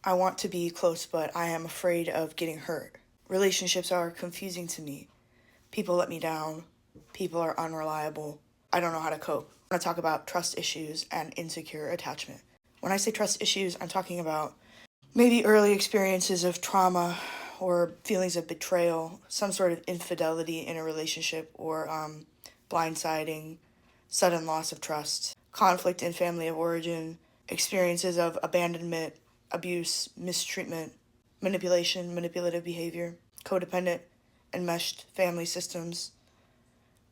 I want to be close, but I am afraid of getting hurt. Relationships are confusing to me. People let me down. People are unreliable. I don't know how to cope. I want to talk about trust issues and insecure attachment. When I say trust issues, I'm talking about maybe early experiences of trauma or feelings of betrayal, some sort of infidelity in a relationship, or blindsiding, sudden loss of trust, conflict in family of origin, experiences of abandonment, abuse, mistreatment, manipulation, manipulative behavior, codependent, enmeshed family systems,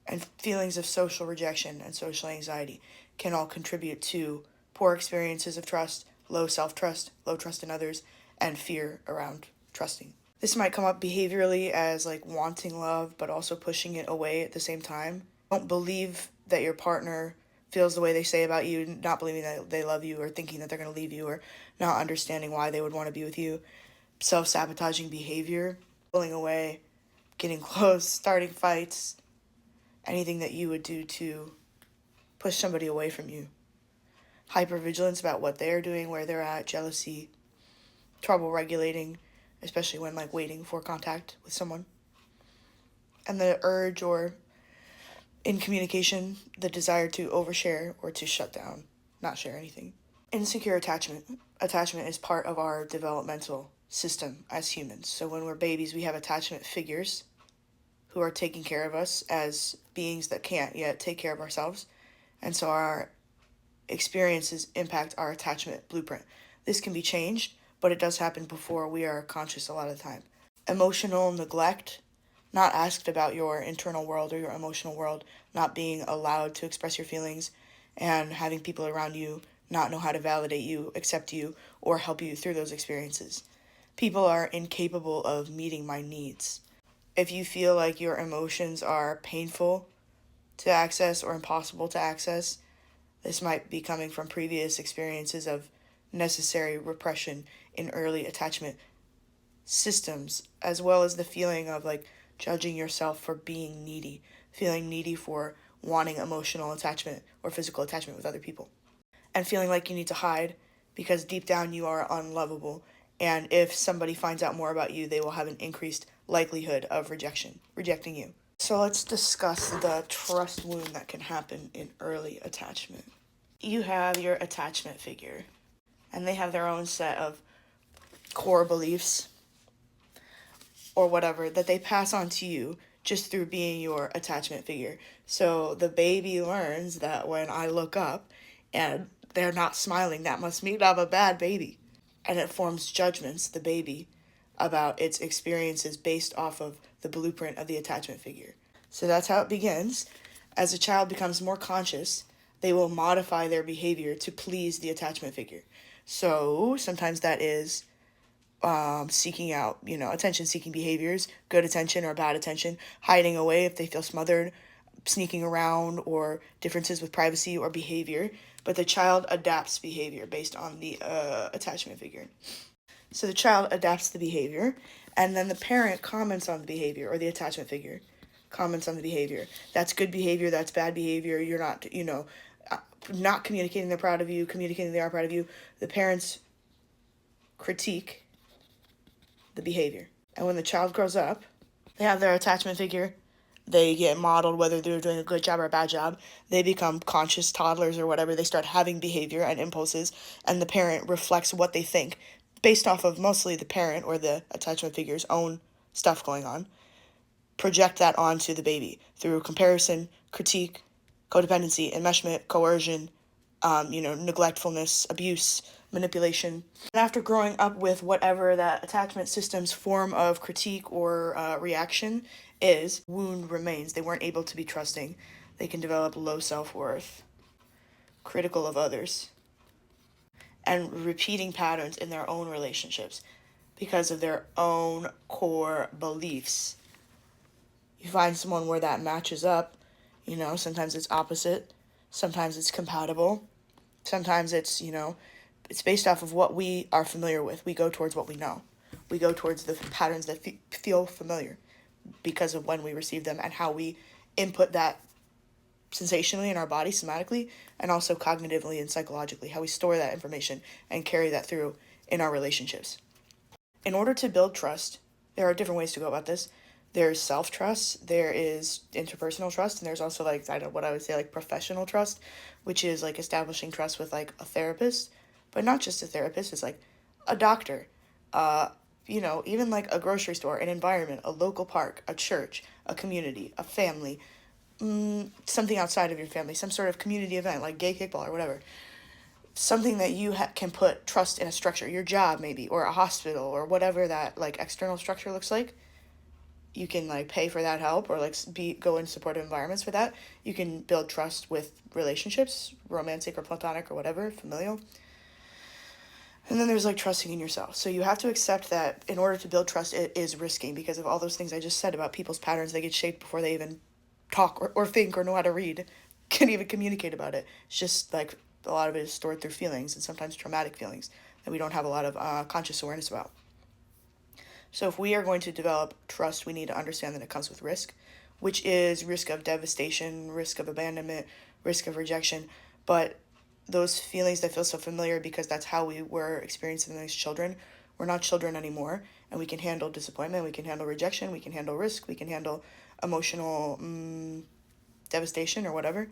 and feelings of social rejection and social anxiety can all contribute to poor experiences of trust, low self-trust, low trust in others, and fear around trusting. This might come up behaviorally as like wanting love, but also pushing it away at the same time. Don't believe that your partner feels the way they say about you, not believing that they love you, or thinking that they're going to leave you, or not understanding why they would want to be with you. Self-sabotaging behavior, pulling away, getting close, starting fights, anything that you would do to push somebody away from you. Hypervigilance about what they're doing, where they're at, jealousy, trouble regulating, especially when like waiting for contact with someone. And the urge or in communication, the desire to overshare or to shut down, not share anything. Insecure attachment. Attachment is part of our developmental system as humans. So when we're babies, we have attachment figures who are taking care of us as beings that can't yet take care of ourselves. And so our experiences impact our attachment blueprint. This can be changed, but it does happen before we are conscious a lot of the time. Emotional neglect, not asked about your internal world or your emotional world, not being allowed to express your feelings, and having people around you not know how to validate you, accept you, or help you through those experiences. People are incapable of meeting my needs. If you feel like your emotions are painful to access or impossible to access, this might be coming from previous experiences of necessary repression in early attachment systems, as well as the feeling of like judging yourself for being needy, feeling needy for wanting emotional attachment or physical attachment with other people, and feeling like you need to hide because deep down you are unlovable. And if somebody finds out more about you, they will have an increased likelihood of rejecting you. So let's discuss the trust wound that can happen in early attachment. You have your attachment figure, and they have their own set of core beliefs or whatever that they pass on to you just through being your attachment figure. So the baby learns that when I look up and they're not smiling, that must mean I'm a bad baby. And it forms judgments, the baby, about its experiences based off of the blueprint of the attachment figure. So that's how it begins. As a child becomes more conscious, they will modify their behavior to please the attachment figure. So sometimes that is seeking out, attention-seeking behaviors, good attention or bad attention, hiding away if they feel smothered, sneaking around, or differences with privacy or behavior. But the child adapts behavior based on the attachment figure. So the child adapts the behavior, and then the parent comments on the behavior, or the attachment figure comments on the behavior. That's good behavior, that's bad behavior, you're not, not communicating they're proud of you, communicating they are proud of you. The parents critique the behavior. And when the child grows up, they have their attachment figure. They get modeled whether they're doing a good job or a bad job. They become conscious toddlers or whatever. They start having behavior and impulses, and the parent reflects what they think based off of mostly the parent or the attachment figure's own stuff going on. Project that onto the baby through comparison, critique, codependency, enmeshment, coercion, neglectfulness, abuse, manipulation. And after growing up with whatever that attachment system's form of critique or reaction is, wound remains. They weren't able to be trusting. They can develop low self-worth, critical of others, and repeating patterns in their own relationships because of their own core beliefs. You find someone where that matches up, sometimes it's opposite, sometimes it's compatible, sometimes it's, it's based off of what we are familiar with. We go towards what we know. We go towards the patterns that feel familiar because of when we receive them and how we input that sensationally in our body, somatically, and also cognitively and psychologically, how we store that information and carry that through in our relationships. In order to build trust, there are different ways to go about this. There's self-trust, there is interpersonal trust, and there's also like, I don't know what I would say, like professional trust, which is like establishing trust with like a therapist, but not just a therapist, it's like a doctor, uh, even like a grocery store, an environment, a local park, a church, a community, a family, something outside of your family, some sort of community event like gay kickball or whatever. Something that you can put trust in a structure, your job maybe, or a hospital, or whatever that like external structure looks like. You can like pay for that help or like go in supportive environments for that. You can build trust with relationships, romantic or platonic or whatever, familial. And then there's like trusting in yourself. So you have to accept that in order to build trust, it is risky because of all those things I just said about people's patterns. They get shaped before they even talk or think or know how to read, can even communicate about it. It's just like a lot of it is stored through feelings and sometimes traumatic feelings that we don't have a lot of conscious awareness about. So if we are going to develop trust, we need to understand that it comes with risk, which is risk of devastation, risk of abandonment, risk of rejection. But those feelings that feel so familiar because that's how we were experiencing them as children, we're not children anymore, and we can handle disappointment, we can handle rejection, we can handle risk, we can handle emotional devastation or whatever,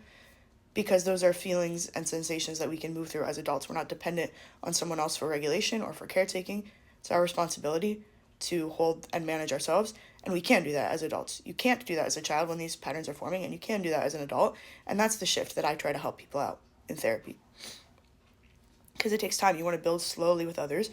because those are feelings and sensations that we can move through as adults. We're not dependent on someone else for regulation or for caretaking. It's our responsibility to hold and manage ourselves, and we can do that as adults. You can't do that as a child when these patterns are forming, and you can do that as an adult, and that's the shift that I try to help people out in therapy. Because it takes time. You want to build slowly with others,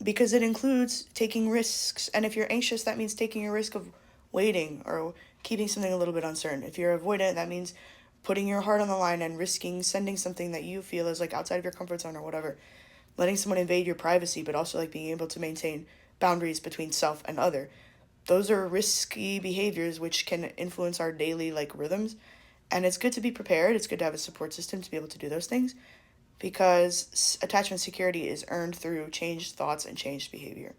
because it includes taking risks, and if you're anxious, that means taking a risk of waiting or keeping something a little bit uncertain. If you're avoidant, that means putting your heart on the line and risking sending something that you feel is like outside of your comfort zone or whatever. Letting someone invade your privacy, but also like being able to maintain boundaries between self and other. Those are risky behaviors which can influence our daily like rhythms. And it's good to be prepared. It's good to have a support system to be able to do those things, because attachment security is earned through changed thoughts and changed behavior.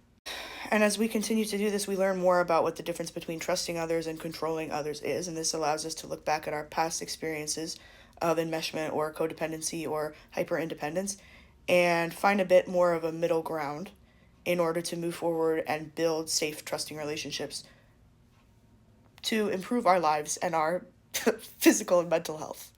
And as we continue to do this, we learn more about what the difference between trusting others and controlling others is. And this allows us to look back at our past experiences of enmeshment or codependency or hyper independence and find a bit more of a middle ground in order to move forward and build safe, trusting relationships to improve our lives and our physical and mental health.